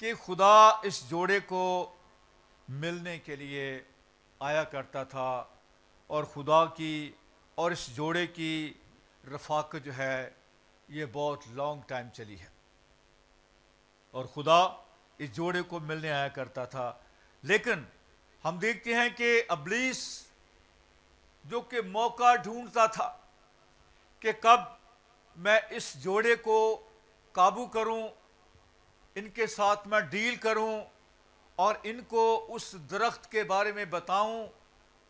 کہ خدا اس جوڑے کو ملنے کے لیے آیا کرتا تھا، اور خدا کی اور اس جوڑے کی رفاقت جو ہے یہ بہت لانگ ٹائم چلی ہے، اور خدا اس جوڑے کو ملنے آیا کرتا تھا۔ لیکن ہم دیکھتے ہیں کہ ابلیس جو کہ موقع ڈھونڈتا تھا کہ کب میں اس جوڑے کو قابو کروں، ان کے ساتھ میں ڈیل کروں اور ان کو اس درخت کے بارے میں بتاؤں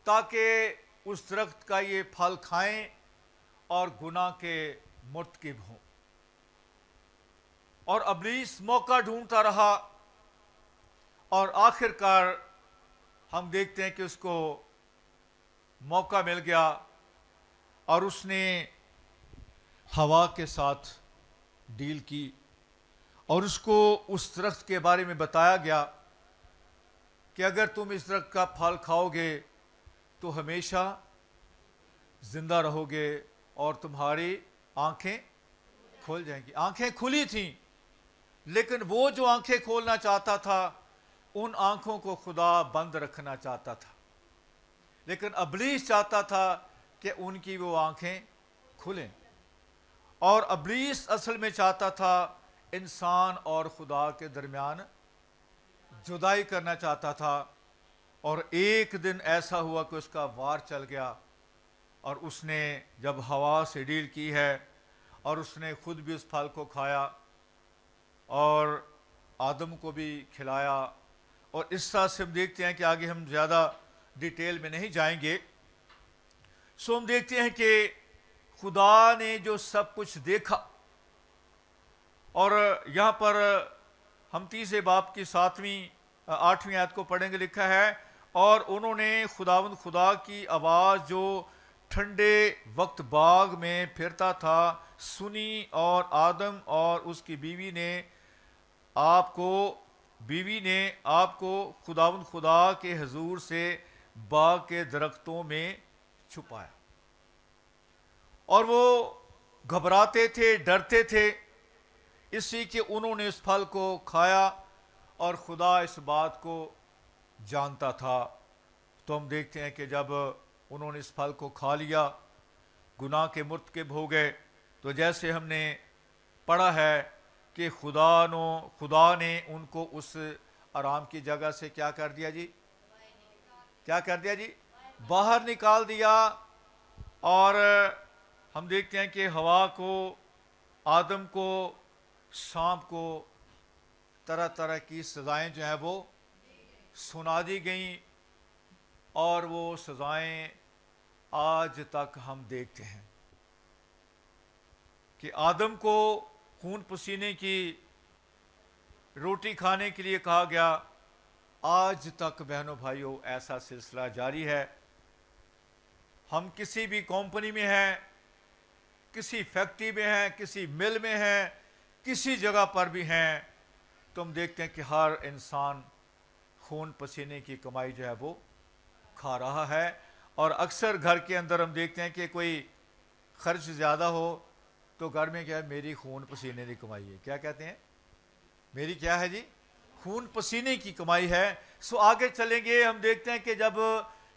تاکہ اس درخت کا یہ پھل کھائیں اور گناہ کے مرتکب ہوں۔ اور ابلیس موقع ڈھونڈتا رہا، اور آخر کار ہم دیکھتے ہیں کہ اس کو موقع مل گیا، اور اس نے ہوا کے ساتھ ڈیل کی، اور اس کو اس درخت کے بارے میں بتایا گیا کہ اگر تم اس درخت کا پھل کھاؤ گے تو ہمیشہ زندہ رہو گے اور تمہاری آنکھیں کھل جائیں گی۔ آنکھیں کھلی تھیں، لیکن وہ جو آنکھیں کھولنا چاہتا تھا ان آنکھوں کو خدا بند رکھنا چاہتا تھا، لیکن ابلیس چاہتا تھا کہ ان کی وہ آنکھیں کھلیں، اور ابلیس اصل میں چاہتا تھا انسان اور خدا کے درمیان جدائی کرنا چاہتا تھا۔ اور ایک دن ایسا ہوا کہ اس کا وار چل گیا، اور اس نے جب ہوا سے ڈیل کی ہے اور اس نے خود بھی اس پھل کو کھایا اور آدم کو بھی کھلایا، اور اس طرح سے ہم دیکھتے ہیں کہ آگے ہم زیادہ ڈیٹیل میں نہیں جائیں گے۔ سو ہم دیکھتے ہیں کہ خدا نے جو سب کچھ دیکھا، اور یہاں پر ہم تیسرے باب کی 8ویں آیت کو پڑھیں گے، لکھا ہے اور انہوں نے خداوند خدا کی آواز جو ٹھنڈے وقت باغ میں پھرتا تھا سنی، اور آدم اور اس کی بیوی نے آپ کو خداوند خدا کے حضور سے باغ کے درختوں میں چھپایا، اور وہ گھبراتے تھے، ڈرتے تھے، اس لیے کہ انہوں نے اس پھل کو کھایا اور خدا اس بات کو جانتا تھا۔ تو ہم دیکھتے ہیں کہ جب انہوں نے اس پھل کو کھا لیا، گناہ کے مرتکب ہو گئے، تو جیسے ہم نے پڑھا ہے کہ خدا نے ان کو اس آرام کی جگہ سے کیا کر دیا جی؟ باہر نکال دیا، اور ہم دیکھتے ہیں کہ ہوا کو، آدم کو، سانپ کو طرح طرح کی سزائیں جو ہیں وہ سنا دی گئیں، اور وہ سزائیں آج تک ہم دیکھتے ہیں کہ آدم کو خون پسینے کی روٹی کھانے کے لیے کہا گیا۔ آج تک بہنوں بھائیوں ایسا سلسلہ جاری ہے۔ ہم کسی بھی کمپنی میں ہیں، کسی فیکٹری میں ہیں، کسی مل میں ہیں، کسی جگہ پر بھی ہیں، تو ہم دیکھتے ہیں کہ ہر انسان خون پسینے کی کمائی جو ہے وہ کھا رہا ہے۔ اور اکثر گھر کے اندر ہم دیکھتے ہیں کہ کوئی خرچ زیادہ ہو تو گھر میں کیا ہے، میری خون پسینے کی کمائی ہے۔ کیا کہتے ہیں؟ میری کیا ہے جی؟ خون پسینے کی کمائی ہے۔ سو آگے چلیں گے، ہم دیکھتے ہیں کہ جب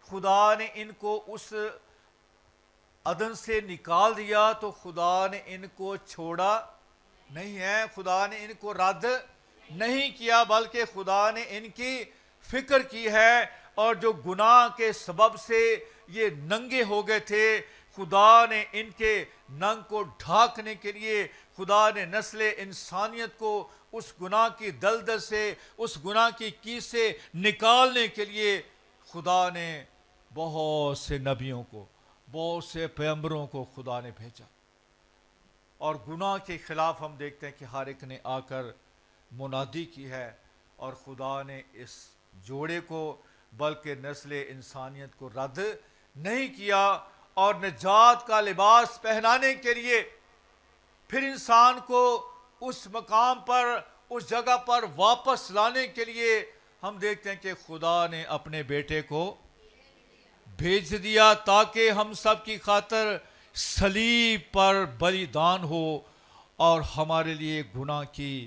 خدا نے ان کو اس عدن سے نکال دیا تو خدا نے ان کو چھوڑا نہیں ہے، خدا نے ان کو رد نہیں کیا، بلکہ خدا نے ان کی فکر کی ہے، اور جو گناہ کے سبب سے یہ ننگے ہو گئے تھے، خدا نے ان کے ننگ کو ڈھانکنے کے لیے، خدا نے نسل انسانیت کو اس گناہ کی دلدل سے، اس گناہ کی کیس سے نکالنے کے لیے خدا نے بہت سے نبیوں کو، بہت سے پیغمبروں کو خدا نے بھیجا۔ اور گناہ کے خلاف ہم دیکھتے ہیں کہ ہر ایک نے آ کر منادی کی ہے، اور خدا نے اس جوڑے کو بلکہ نسل انسانیت کو رد نہیں کیا، اور نجات کا لباس پہنانے کے لیے پھر انسان کو اس مقام پر، اس جگہ پر واپس لانے کے لیے ہم دیکھتے ہیں کہ خدا نے اپنے بیٹے کو بھیج دیا تاکہ ہم سب کی خاطر صلیب پر بلیدان ہو اور ہمارے لیے گناہ کی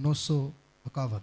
951।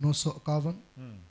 951,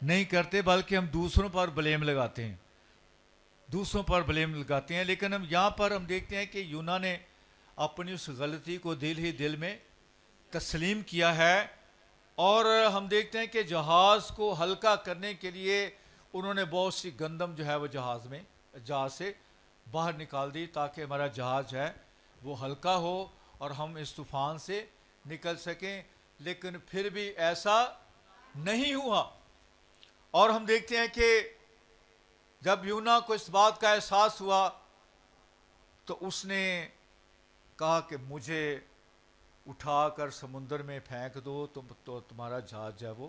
نہیں کرتے بلکہ ہم دوسروں پر بلیم لگاتے ہیں، دوسروں پر بلیم لگاتے ہیں. لیکن ہم یہاں پر ہم دیکھتے ہیں کہ یونا نے اپنی اس غلطی کو دل ہی دل میں تسلیم کیا ہے، اور ہم دیکھتے ہیں کہ جہاز کو ہلکا کرنے کے لیے انہوں نے بہت سی گندم جو ہے وہ جہاز سے باہر نکال دی تاکہ ہمارا جہاز جو ہے وہ ہلکا ہو اور ہم اس طوفان سے نکل سکیں. لیکن پھر بھی ایسا نہیں ہوا، اور ہم دیکھتے ہیں کہ جب یونا کو اس بات کا احساس ہوا تو اس نے کہا کہ مجھے اٹھا کر سمندر میں پھینک دو تو تمہارا جہاز جو ہے وہ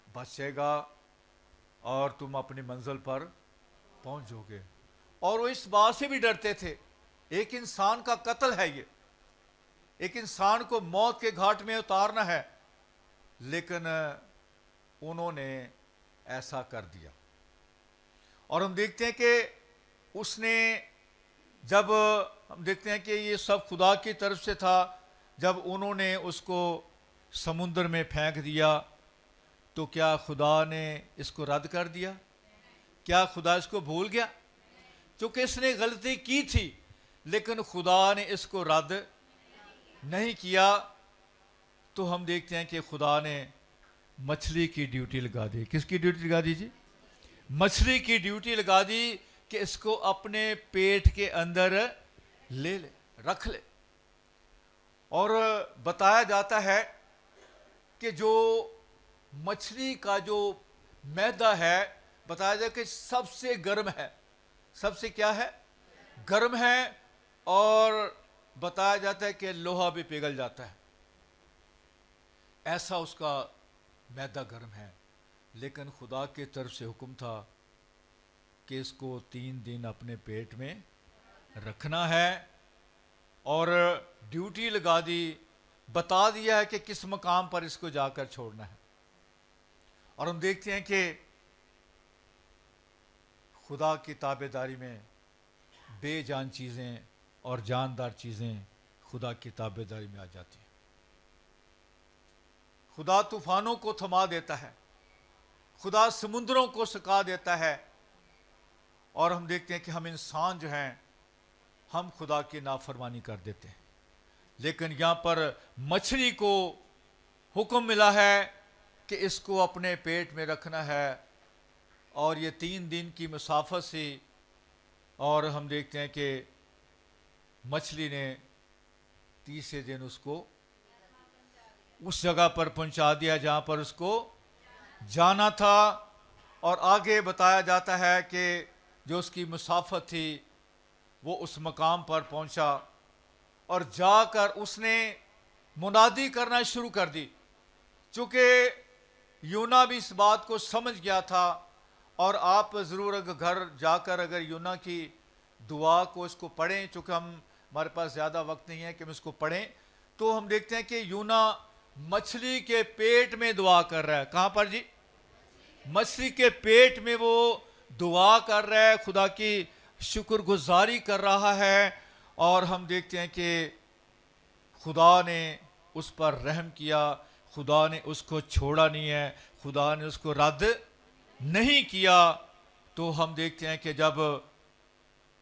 بچے گا اور تم اپنی منزل پر پہنچ جاؤ گے. اور وہ اس بات سے بھی ڈرتے تھے، ایک انسان کا قتل ہے یہ، ایک انسان کو موت کے گھاٹ میں اتارنا ہے، لیکن انہوں نے ایسا کر دیا. اور ہم دیکھتے ہیں کہ اس نے جب ہم دیکھتے ہیں کہ یہ سب خدا کی طرف سے تھا، جب انہوں نے اس کو سمندر میں پھینک دیا تو کیا خدا نے اس کو رد کر دیا؟ کیا خدا اس کو بھول گیا؟ چونکہ اس نے غلطی کی تھی، لیکن خدا نے اس کو رد نہیں کیا. تو ہم دیکھتے ہیں کہ خدا نے مچھلی کی ڈیوٹی لگا دی. کس کی ڈیوٹی لگا دی جی؟ مچھلی کی ڈیوٹی لگا دی کہ اس کو اپنے پیٹ کے اندر لے لے، رکھ لے. اور بتایا جاتا ہے کہ جو مچھلی کا جو معدہ ہے، بتایا جاتا ہے کہ سب سے گرم ہے. سب سے کیا ہے؟ گرم ہے. اور بتایا جاتا ہے کہ لوہا بھی پگھل جاتا ہے، ایسا اس کا معدہ گرم ہے. لیکن خدا کی طرف سے حکم تھا کہ اس کو 3 دن اپنے پیٹ میں رکھنا ہے، اور ڈیوٹی لگا دی، بتا دیا ہے کہ کس مقام پر اس کو جا کر چھوڑنا ہے. اور ہم دیکھتے ہیں کہ خدا کی تابع داری میں بے جان چیزیں اور جاندار چیزیں خدا کی تابع داری میں آ جاتی ہیں. خدا طوفانوں کو تھما دیتا ہے، خدا سمندروں کو سکا دیتا ہے. اور ہم دیکھتے ہیں کہ ہم انسان جو ہیں ہم خدا کی نافرمانی کر دیتے ہیں. لیکن یہاں پر مچھلی کو حکم ملا ہے کہ اس کو اپنے پیٹ میں رکھنا ہے، اور یہ 3 دن کی مسافت سے. اور ہم دیکھتے ہیں کہ مچھلی نے تیسرے دن اس کو اس جگہ پر پہنچا دیا جہاں پر اس کو جانا تھا. اور آگے بتایا جاتا ہے کہ جو اس کی مسافت تھی وہ اس مقام پر پہنچا، اور جا کر اس نے منادی کرنا شروع کر دی. چونکہ یونا بھی اس بات کو سمجھ گیا تھا، اور آپ ضرور گھر جا کر اگر یونا کی دعا کو اس کو پڑھیں، چونکہ ہمارے پاس زیادہ وقت نہیں ہے کہ ہم اس کو پڑھیں، تو ہم دیکھتے ہیں کہ یونا مچھلی کے پیٹ میں دعا کر رہا ہے. کہاں پر جی؟ مچھلی کے پیٹ میں وہ دعا کر رہا ہے، خدا کی شکر گزاری کر رہا ہے. اور ہم دیکھتے ہیں کہ خدا نے اس پر رحم کیا، خدا نے اس کو چھوڑا نہیں ہے، خدا نے اس کو رد نہیں کیا. تو ہم دیکھتے ہیں کہ جب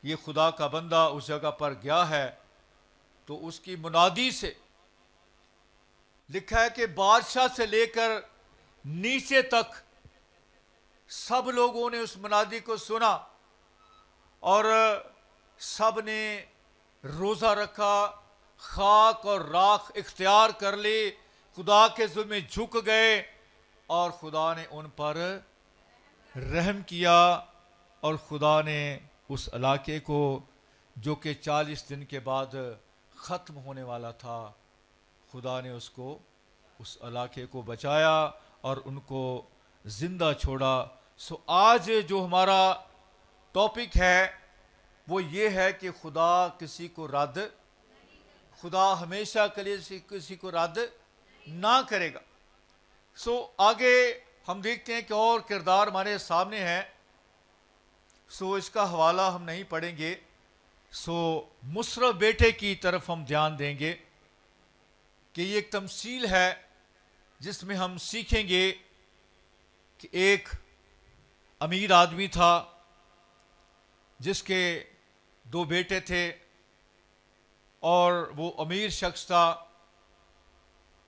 یہ خدا کا بندہ اس جگہ پر گیا ہے تو اس کی منادی سے لکھا ہے کہ بادشاہ سے لے کر نیچے تک سب لوگوں نے اس منادی کو سنا، اور سب نے روزہ رکھا، خاک اور راکھ اختیار کر لی، خدا کے ظلم جھک گئے، اور خدا نے ان پر رحم کیا. اور خدا نے اس علاقے کو جو کہ 40 دن کے بعد ختم ہونے والا تھا، خدا نے اس علاقے کو بچایا اور ان کو زندہ چھوڑا. آج جو ہمارا ٹاپک ہے وہ یہ ہے کہ خدا ہمیشہ کے لیے کسی کو رد نہ کرے گا. آگے ہم دیکھتے ہیں کہ اور کردار ہمارے سامنے ہے. اس کا حوالہ ہم نہیں پڑھیں گے. مصرف بیٹے کی طرف ہم دھیان دیں گے کہ یہ ایک تمثیل ہے جس میں ہم سیکھیں گے کہ ایک امیر آدمی تھا جس کے 2 بیٹے تھے، اور وہ امیر شخص تھا،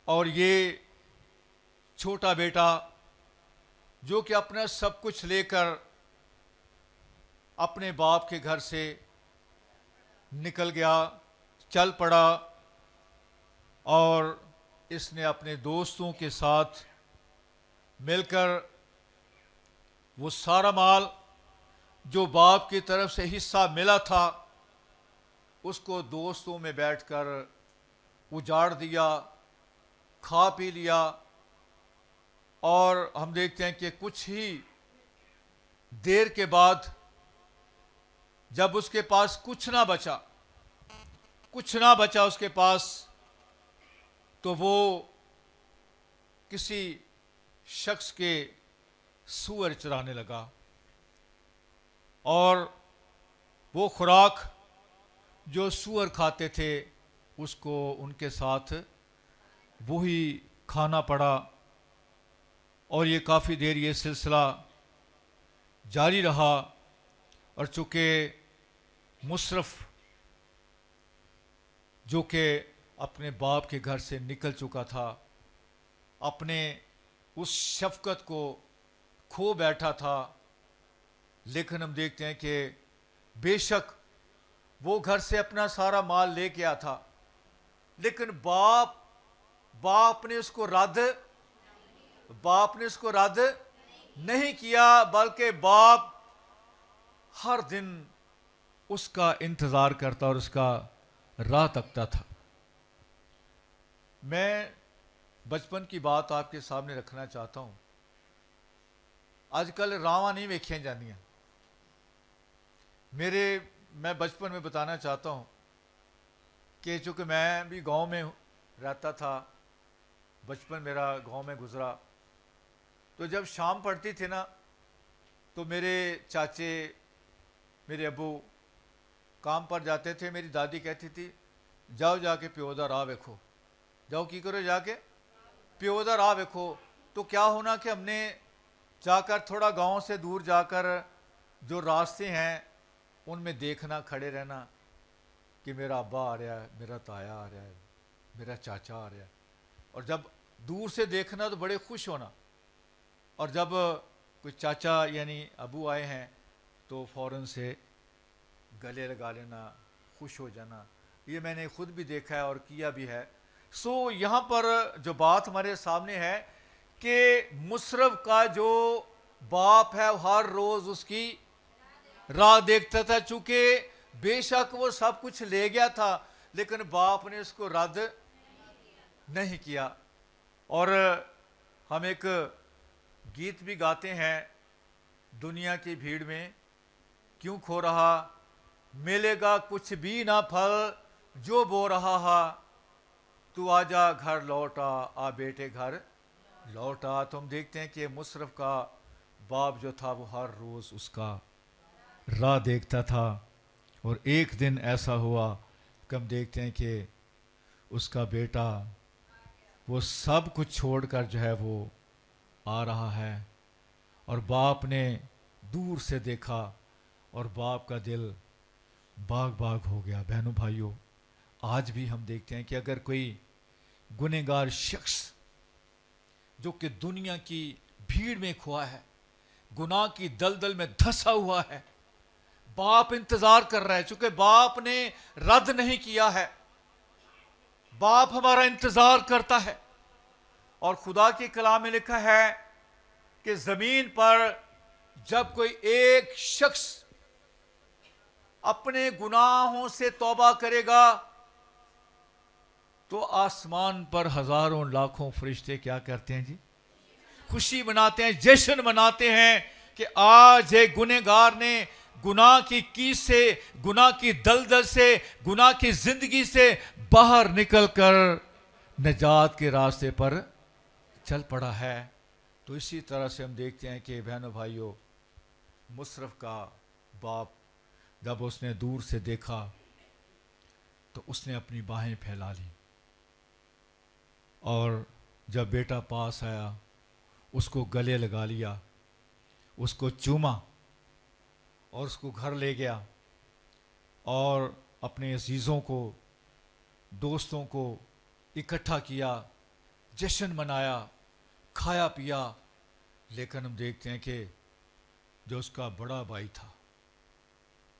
اور یہ چھوٹا بیٹا جو کہ اپنا سب کچھ لے کر اپنے باپ کے گھر سے نکل گیا، چل پڑا، اور اس نے اپنے دوستوں کے ساتھ مل کر وہ سارا مال جو باپ کی طرف سے حصہ ملا تھا اس کو دوستوں میں بیٹھ کر اجاڑ دیا، کھا پی لیا، اور ہم دیکھتے ہیں کہ کچھ ہی دیر کے بعد جب اس کے پاس کچھ نہ بچا اس کے پاس، تو وہ کسی شخص کے سور چرانے لگا، اور وہ خوراک جو سور کھاتے تھے اس کو ان کے ساتھ وہی کھانا پڑا، اور یہ کافی دیر یہ سلسلہ جاری رہا، اور چونکہ مصرف جو کہ اپنے باپ کے گھر سے نکل چکا تھا، اپنے اس شفقت کو کھو بیٹھا تھا، لیکن ہم دیکھتے ہیں کہ بے شک وہ گھر سے اپنا سارا مال لے کے آیا تھا، لیکن باپ نے اس کو رد نہیں کیا، بلکہ باپ ہر دن اس کا انتظار کرتا اور اس کا راہ تکتا تھا۔ میں بچپن کی بات آپ کے سامنے رکھنا چاہتا ہوں۔ آج کل راواں نہیں ویکھیاں جاندیاں۔ میں بچپن میں بتانا چاہتا ہوں کہ چونکہ میں بھی گاؤں میں رہتا تھا، بچپن میرا گاؤں میں گزرا، تو جب شام پڑتی تھی نا تو میرے چاچے، میرے ابو کام پر جاتے تھے، میری دادی کہتی تھی جاؤ جا کے پیو دا راہ ویکھو، جاؤ کی کرو جا کے پیو دا راہ ویکھو۔ تو کیا ہونا کہ ہم نے جا کر تھوڑا گاؤں سے دور جا کر جو راستے ہیں ان میں دیکھنا، کھڑے رہنا کہ میرا ابا آ رہا ہے، میرا تایا آ رہا ہے، میرا چاچا آ رہا ہے، اور جب دور سے دیکھنا تو بڑے خوش ہونا، اور جب کوئی چاچا یعنی ابو آئے ہیں تو فوراً سے گلے لگا لینا، خوش ہو جانا۔ یہ میں نے خود بھی دیکھا ہے اور کیا بھی ہے۔ یہاں پر جو بات ہمارے سامنے ہے کہ مصرف کا جو باپ ہے ہر روز اس کی راہ دیکھتا تھا، چونکہ بے شک وہ سب کچھ لے گیا تھا لیکن باپ نے اس کو رد نہیں کیا۔ اور ہم ایک گیت بھی گاتے ہیں، دنیا کی بھیڑ میں کیوں کھو رہا، ملے گا کچھ بھی نہ پھل جو بو رہا ہے، تو آ جا گھر لوٹا، آ بیٹے گھر لوٹا۔ تو ہم دیکھتے ہیں کہ مصرف کا باپ جو تھا وہ ہر روز اس کا راہ دیکھتا تھا، اور ایک دن ایسا ہوا کہ ہم دیکھتے ہیں کہ اس کا بیٹا وہ سب کچھ چھوڑ کر جو ہے وہ آ رہا ہے، اور باپ نے دور سے دیکھا اور باپ کا دل باغ ہو گیا۔ بہنوں بھائیوں، آج بھی ہم دیکھتے ہیں کہ اگر کوئی گنہگار شخص جو کہ دنیا کی بھیڑ میں کھوا ہے، گناہ کی دلدل میں دھسا ہوا ہے، باپ انتظار کر رہا ہے، چونکہ باپ نے رد نہیں کیا ہے، باپ ہمارا انتظار کرتا ہے۔ اور خدا کے کلام میں لکھا ہے کہ زمین پر جب کوئی ایک شخص اپنے گناہوں سے توبہ کرے گا تو آسمان پر ہزاروں لاکھوں فرشتے کیا کرتے ہیں جی؟ خوشی مناتے ہیں، جشن مناتے ہیں کہ آج ایک گنہگار نے گناہ کی کیس سے، گناہ کی دلدل سے، گناہ کی زندگی سے باہر نکل کر نجات کے راستے پر چل پڑا ہے۔ تو اسی طرح سے ہم دیکھتے ہیں کہ بہنوں بھائیوں، مصرف کا باپ جب اس نے دور سے دیکھا تو اس نے اپنی باہیں پھیلا لی، اور جب بیٹا پاس آیا اس کو گلے لگا لیا، اس کو چوما اور اس کو گھر لے گیا اور اپنے عزیزوں کو، دوستوں کو اکٹھا کیا، جشن منایا، کھایا پیا۔ لیکن ہم دیکھتے ہیں کہ جو اس کا بڑا بھائی تھا،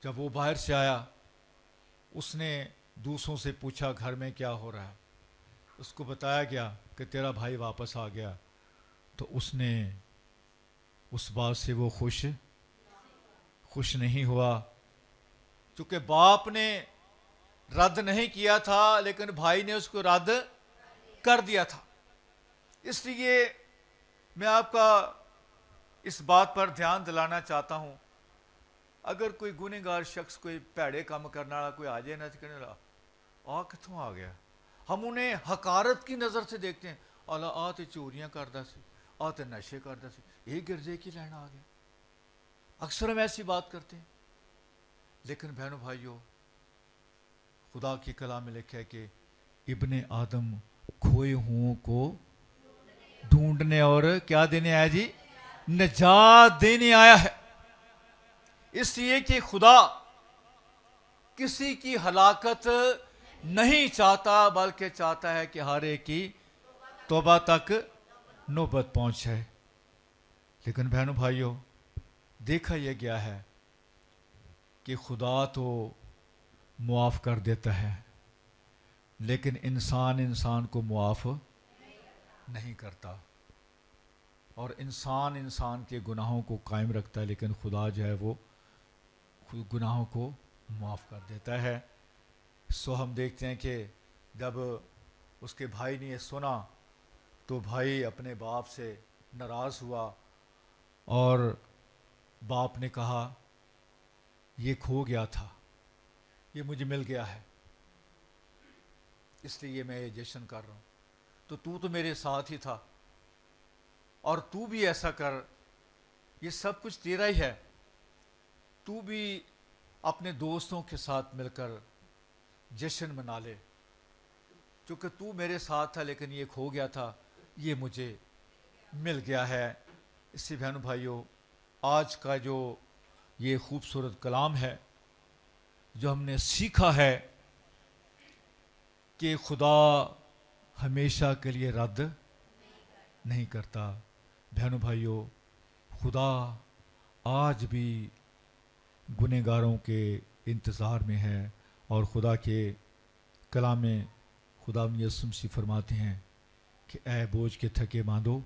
جب وہ باہر سے آیا، اس نے دوسروں سے پوچھا گھر میں کیا ہو رہا ہے۔ اس کو بتایا گیا کہ تیرا بھائی واپس آ گیا، تو اس نے اس بات سے وہ خوش نہیں ہوا، چونکہ باپ نے رد نہیں کیا تھا لیکن بھائی نے اس کو رد کر دیا تھا۔ اس لیے میں آپ کا اس بات پر دھیان دلانا چاہتا ہوں، اگر کوئی گنہگار شخص، کوئی پیڑے کام کرنے والا کوئی آ جائے نا تو کہنے لگا کتوں آ گیا، ہم انہیں حقارت کی نظر سے دیکھتے ہیں۔ آ تے چوریاں کرتا سی، تے نشے کرتا سی، یہ گرجے کی لینا آ گیا۔ اکثر ہم ایسی بات کرتے ہیں، لیکن بہنوں بھائیوں، خدا کی کلام میں لکھا ہے کہ ابن آدم کھوئے ہوں کو ڈھونڈنے اور کیا دینے آیا جی؟ نجات دینے آیا ہے۔ اس لیے کہ خدا کسی کی ہلاکت نہیں چاہتا، بلکہ چاہتا ہے کہ ہر ایک کی توبہ تک نوبت پہنچ جائے۔ لیکن بہنوں بھائیوں، دیکھا یہ گیا ہے کہ خدا تو معاف کر دیتا ہے، لیکن انسان کو معاف نہیں کرتا، اور انسان کے گناہوں کو قائم رکھتا ہے، لیکن خدا جو ہے وہ گناہوں کو معاف کر دیتا ہے۔ سو ہم دیکھتے ہیں کہ جب اس کے بھائی نے یہ سنا تو بھائی اپنے باپ سے ناراض ہوا، اور باپ نے کہا یہ کھو گیا تھا، یہ مجھے مل گیا ہے، اس لیے میں یہ جشن کر رہا ہوں، تو میرے ساتھ ہی تھا، اور تو بھی ایسا کر، یہ سب کچھ تیرا ہی ہے، تو بھی اپنے دوستوں کے ساتھ مل کر جشن منا لے، چونکہ تو میرے ساتھ تھا لیکن یہ کھو گیا تھا، یہ مجھے مل گیا ہے۔ اس سے بہنوں بھائیوں، آج کا جو یہ خوبصورت کلام ہے، جو ہم نے سیکھا ہے کہ خدا ہمیشہ کے لیے رد نہیں کرتا۔ بہنوں بھائیوں، خدا آج بھی گنہگاروں کے انتظار میں ہے، اور خدا کے کلام میں خدا یسوع مسیح فرماتے ہیں کہ اے بوجھ کے تھکے ماندو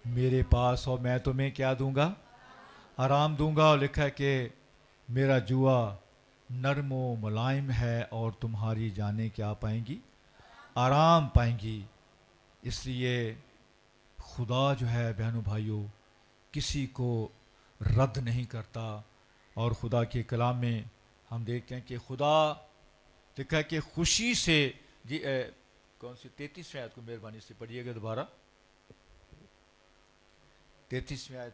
میرے پاس، اور میں تمہیں کیا دوں گا؟ آرام دوں گا۔ اور لکھا ہے کہ میرا جوا نرم و ملائم ہے، اور تمہاری جانیں کیا پائیں گی؟ آرام پائیں گی۔ اس لیے خدا جو ہے بہنوں بھائیوں کسی کو رد نہیں کرتا، اور خدا کے کلام میں ہم دیکھتے ہیں کہ خدا لکھا ہے کہ خوشی سے، جی کون سی 33ویں آیت کو مہربانی سے پڑھیے گا دوبارہ، 33ویں آیت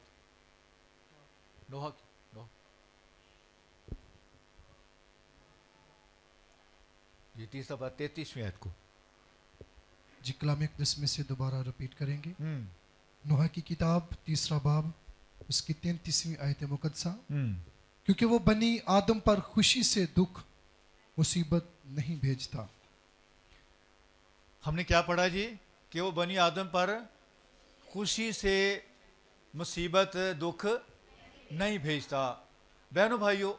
نوح جی تیسرا بات 33ویں آیت کو جی کلام اقدس میں سے دوبارہ رپیٹ کریں گے۔ نوح کی کتاب 3 باب اس کی 33ویں آیت مقدسہ، کیونکہ وہ بنی آدم پر خوشی سے دکھ مصیبت نہیں بھیجتا۔ ہم نے کیا پڑھا جی؟ کہ وہ بنی آدم پر خوشی سے مصیبت دکھ نہیں بھیجتا۔ بہنوں بھائیوں،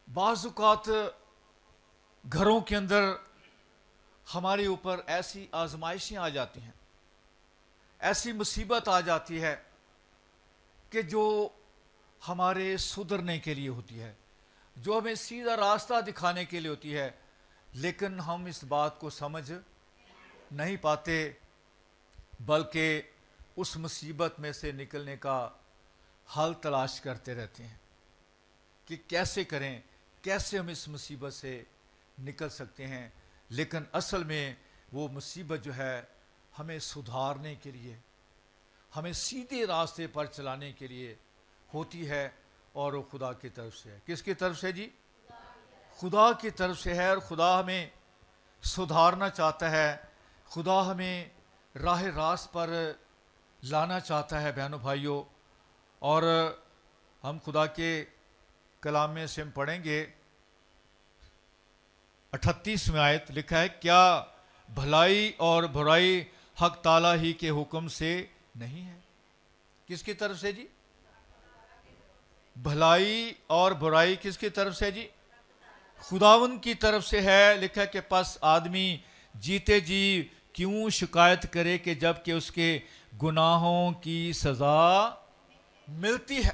بعض اوقات گھروں کے اندر ہمارے اوپر ایسی آزمائشیں آ جاتی ہیں، ایسی مصیبت آ جاتی ہے کہ جو ہمارے سدھرنے کے لیے ہوتی ہے، جو ہمیں سیدھا راستہ دکھانے کے لیے ہوتی ہے، لیکن ہم اس بات کو سمجھ نہیں پاتے، بلکہ اس مصیبت میں سے نکلنے کا حل تلاش کرتے رہتے ہیں کہ کیسے کریں، کیسے ہم اس مصیبت سے نکل سکتے ہیں۔ لیکن اصل میں وہ مصیبت جو ہے ہمیں سدھارنے کے لیے، ہمیں سیدھے راستے پر چلانے کے لیے ہوتی ہے، اور وہ خدا کی طرف سے ہے۔ کس کی طرف سے جی؟ خدا کی طرف سے ہے، اور خدا ہمیں سدھارنا چاہتا ہے، خدا ہمیں راہ راست پر لانا چاہتا ہے بہنوں بھائیوں. اور ہم خدا کے کلام میں سے ہم پڑھیں گے 38 آیت. لکھا ہے کیا بھلائی اور برائی حق تعالیٰ ہی کے حکم سے نہیں ہے؟ کس کی طرف سے جی؟ بھلائی اور برائی کس کی طرف سے جی؟ خداوند کی طرف سے ہے. لکھا کہ پس آدمی جیتے جی کیوں شکایت کرے کہ جب کہ اس کے گناہوں کی سزا ملتی ہے.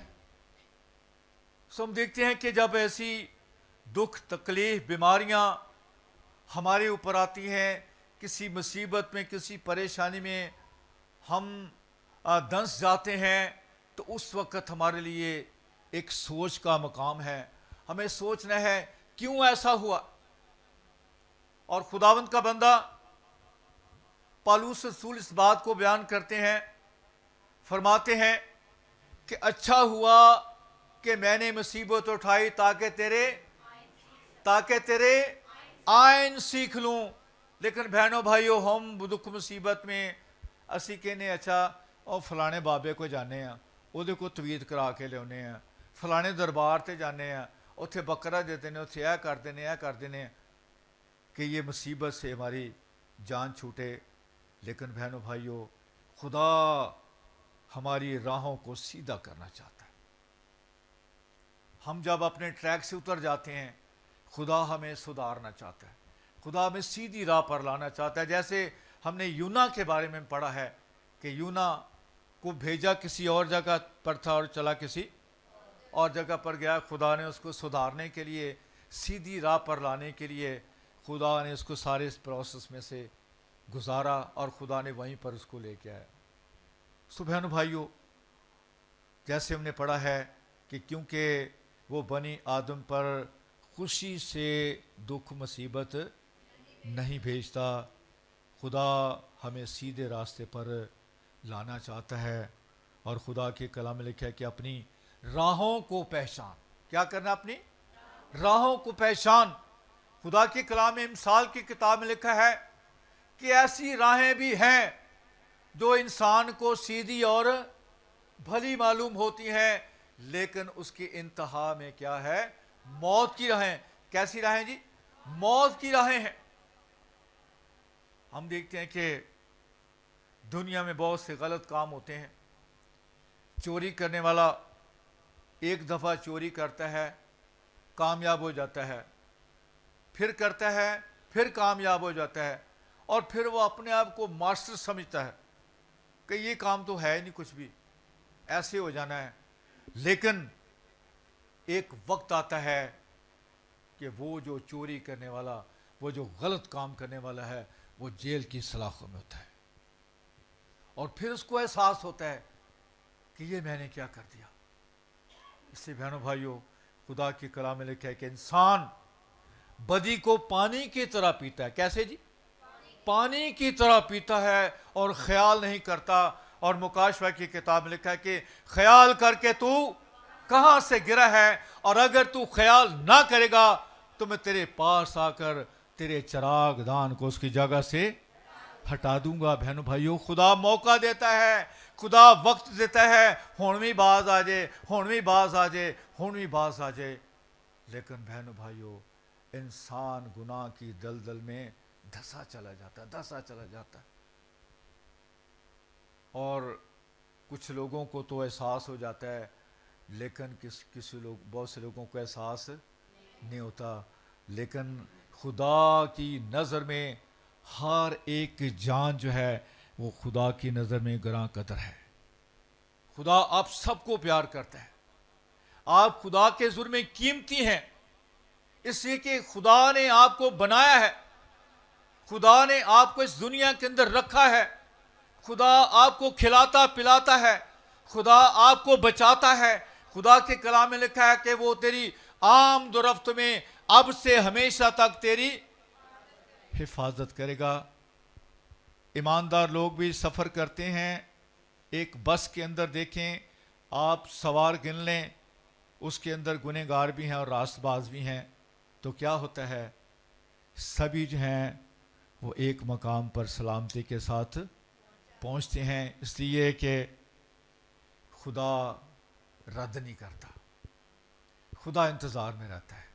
سو ہم دیکھتے ہیں کہ جب ایسی دکھ تکلیف بیماریاں ہمارے اوپر آتی ہیں, کسی مصیبت میں کسی پریشانی میں ہم دنس جاتے ہیں, تو اس وقت ہمارے لیے ایک سوچ کا مقام ہے. ہمیں سوچنا ہے کیوں ایسا ہوا. اور خداوند کا بندہ پالوس رسول اس بات کو بیان کرتے ہیں, فرماتے ہیں کہ اچھا ہوا کہ میں نے مصیبت اٹھائی تاکہ تیرے آئین سیکھ لوں. لیکن بہنوں بھائیوں, ہم دکھ مصیبت میں اسی کہنے اچھا اور فلانے بابے کو جانے ہیں, وہ کو توید کرا کے لے ہیں, فلانے دربار تے جانے ہیں, اتنے بکرا دیتے ہیں, اتنے یہ کرتے ہیں کہ یہ مصیبت سے ہماری جان چھوٹے. لیکن بہنوں بھائیوں, خدا ہماری راہوں کو سیدھا کرنا چاہتا ہے. ہم جب اپنے ٹریک سے اتر جاتے ہیں, خدا ہمیں سدھارنا چاہتا ہے, خدا ہمیں سیدھی راہ پر لانا چاہتا ہے. جیسے ہم نے یونا کے بارے میں پڑھا ہے کہ یونا کو بھیجا کسی اور جگہ پر تھا اور چلا کسی اور جگہ پر گیا. خدا نے اس کو سدھارنے کے لیے, سیدھی راہ پر لانے کے لیے خدا نے اس کو سارے اس پروسیس میں سے گزارا اور خدا نے وہیں پر اس کو لے کے آیا. سو بہنوں بھائیوں, جیسے ہم نے پڑھا ہے کہ کیونکہ وہ بنی آدم پر خوشی سے دکھ مصیبت نہیں بھیجتا, خدا ہمیں سیدھے راستے پر لانا چاہتا ہے. اور خدا کے کلام میں لکھا ہے کہ اپنی راہوں کو پہچان. کیا کرنا؟ اپنی راہوں کو پہچان. خدا کے کلام میں امثال کی کتاب میں لکھا ہے کہ ایسی راہیں بھی ہیں جو انسان کو سیدھی اور بھلی معلوم ہوتی ہیں, لیکن اس کی انتہا میں کیا ہے؟ موت کی راہیں. کیسی راہیں جی؟ موت کی راہیں ہیں. ہم دیکھتے ہیں کہ دنیا میں بہت سے غلط کام ہوتے ہیں. چوری کرنے والا ایک دفعہ چوری کرتا ہے, کامیاب ہو جاتا ہے, پھر کرتا ہے, پھر کامیاب ہو جاتا ہے, اور پھر وہ اپنے آپ کو ماسٹر سمجھتا ہے کہ یہ کام تو ہے نہیں کچھ بھی, ایسے ہو جانا ہے. لیکن ایک وقت آتا ہے کہ وہ جو چوری کرنے والا, وہ جو غلط کام کرنے والا ہے, وہ جیل کی سلاخوں میں ہوتا ہے, اور پھر اس کو احساس ہوتا ہے کہ یہ میں نے کیا کر دیا. اس سے بہنوں بھائیوں, خدا کی کلام میں لکھا ہے کہ انسان بدی کو پانی کی طرح پیتا ہے. کیسے جی؟ پانی کی طرح پیتا ہے اور خیال نہیں کرتا. اور مکاشفہ کی کتاب میں لکھا ہے کہ خیال کر کے تو کہاں سے گرا ہے, اور اگر تو خیال نہ کرے گا تو میں تیرے پاس آ کر تیرے چراغ دان کو اس کی جگہ سے ہٹا دوں گا. بہنوں بھائیوں, خدا موقع دیتا ہے, خدا وقت دیتا ہے, ہونویں باز آ جائے, ہونویں باز آ جائے, ہونویں باز آ جائے. لیکن بہنوں بھائیوں, انسان گناہ کی دلدل میں دھسا چلا جاتا ہے. اور کچھ لوگوں کو تو احساس ہو جاتا ہے, لیکن بہت سے لوگوں کو احساس نہیں ہوتا. لیکن خدا کی نظر میں ہر ایک جان جو ہے وہ خدا کی نظر میں گراں قدر ہے. خدا آپ سب کو پیار کرتا ہے. آپ خدا کے حضور میں قیمتی ہیں, اس لیے کہ خدا نے آپ کو بنایا ہے, خدا نے آپ کو اس دنیا کے اندر رکھا ہے, خدا آپ کو کھلاتا پلاتا ہے, خدا آپ کو بچاتا ہے. خدا کے کلام میں لکھا ہے کہ وہ تیری آمد و رفت میں اب سے ہمیشہ تک تیری حفاظت کرے گا. ایماندار لوگ بھی سفر کرتے ہیں, ایک بس کے اندر دیکھیں آپ سوار گن لیں, اس کے اندر گنہگار بھی ہیں اور راست باز بھی ہیں, تو کیا ہوتا ہے؟ سبھی جو ہیں وہ ایک مقام پر سلامتی کے ساتھ پہنچتے ہیں، اس لیے کہ خدا رد نہیں کرتا، خدا انتظار میں رہتا ہے۔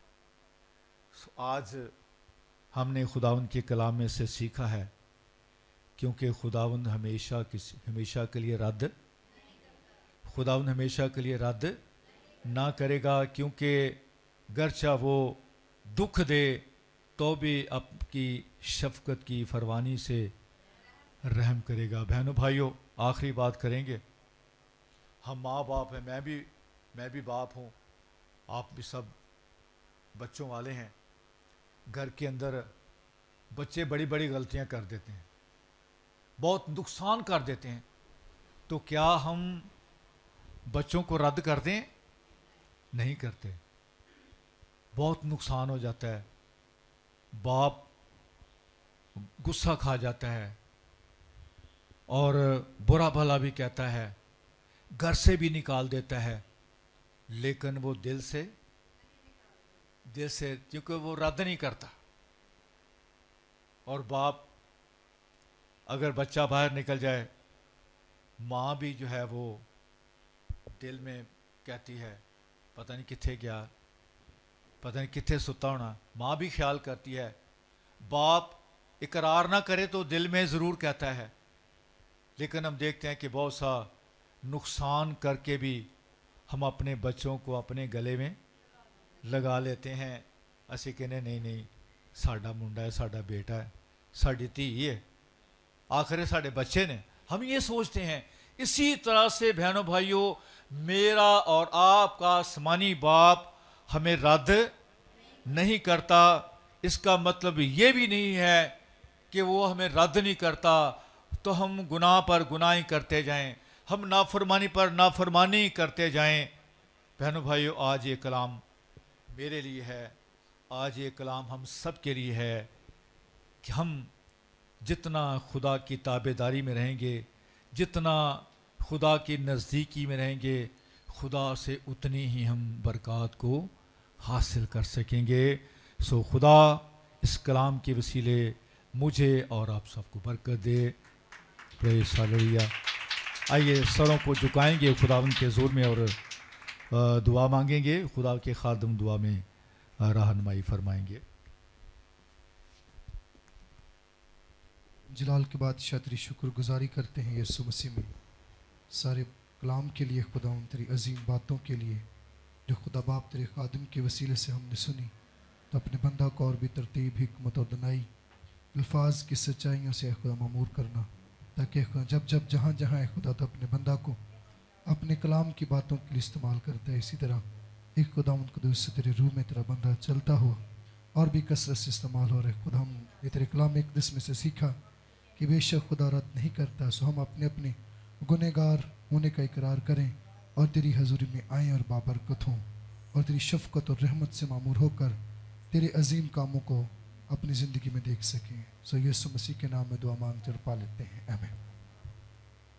آج ہم نے خداوند کے کلام میں سے سیکھا ہے، کیونکہ خداوند ہمیشہ کے لیے رد خداوند ہمیشہ کے لیے رد نہ کرے گا، کیونکہ گرچہ وہ دکھ دے تو بھی آپ کی شفقت کی فروانی سے رحم کرے گا۔ بہنوں بھائیوں، آخری بات کریں گے، ہم ماں باپ ہیں، میں بھی باپ ہوں، آپ بھی سب بچوں والے ہیں۔ گھر کے اندر بچے بڑی بڑی غلطیاں کر دیتے ہیں، بہت نقصان کر دیتے ہیں، تو کیا ہم بچوں کو رد کر دیں؟ نہیں کرتے، بہت نقصان ہو جاتا ہے، باپ غصہ کھا جاتا ہے اور برا بھلا بھی کہتا ہے، گھر سے بھی نکال دیتا ہے، لیکن وہ دل سے کیونکہ وہ رد نہیں کرتا۔ اور باپ اگر بچہ باہر نکل جائے، ماں بھی جو ہے وہ دل میں کہتی ہے پتہ نہیں کتنے گیا، پتہ نہیں کتنے ستا ہونا، ماں بھی خیال کرتی ہے۔ باپ اقرار نہ کرے تو دل میں ضرور کہتا ہے، لیکن ہم دیکھتے ہیں کہ بہت سا نقصان کر کے بھی ہم اپنے بچوں کو اپنے گلے میں لگا لیتے ہیں۔ اسی کہنے نہیں ساڈا منڈا ہے، ساڈا بیٹا ہے، ساڈی دھی ہے، آخر ساڈے بچے نے، ہم یہ سوچتے ہیں۔ اسی طرح سے بہنوں بھائیوں، میرا اور آپ کا آسمانی باپ ہمیں رد نہیں کرتا۔ اس کا مطلب یہ بھی نہیں ہے کہ وہ ہمیں رد نہیں کرتا تو ہم گناہ پر گناہ کرتے جائیں، ہم نافرمانی پر نافرمانی کرتے جائیں۔ بہنوں بھائیوں، آج یہ کلام میرے لیے ہے، آج یہ کلام ہم سب کے لیے ہے کہ ہم جتنا خدا کی تابع داری میں رہیں گے، جتنا خدا کی نزدیکی میں رہیں گے، خدا سے اتنی ہی ہم برکات کو حاصل کر سکیں گے۔ سو خدا اس کلام کے وسیلے مجھے اور آپ سب کو برکت دے۔ پریز ہالیلویا۔ آئیے سروں کو جھکائیں گے خداوند کے حضور میں اور دعا مانگیں گے۔ خدا کے خادم دعا میں رہنمائی فرمائیں گے۔ جلال کے بادشاہ تیری شکر گزاری کرتے ہیں یسوع مسیح میں سارے کلام کے لیے، خداوند تیری عظیم باتوں کے لیے جو خدا باپ تیرے خادم کے وسیلے سے ہم نے سنی، تو اپنے بندہ کو اور بھی ترتیب، حکمت اور دنائی الفاظ کی سچائیوں سے اے خدا معمور کرنا، تاکہ جب جہاں اے خدا تو اپنے بندہ کو اپنے کلام کی باتوں کے لیے استعمال کرتا ہے، اسی طرح ایک خداوند قدوس سے تیرے روح میں تیرا بندہ چلتا ہوا اور بھی کثرت سے استعمال ہو رہے۔ خدا ہم نے تیرے کلام اقدس میں سے سیکھا کہ بے شک خدا رد نہیں کرتا، سو ہم اپنے گنہگار ہونے کا اقرار کریں اور تیری حضوری میں آئیں اور بابرکت ہوں، اور تیری شفقت اور رحمت سے معمور ہو کر تیرے عظیم کاموں کو اپنی زندگی میں دیکھ سکیں۔ سو یسوع مسیح کے نام میں دعا مانگتے اور پا لیتے ہیں، آمین۔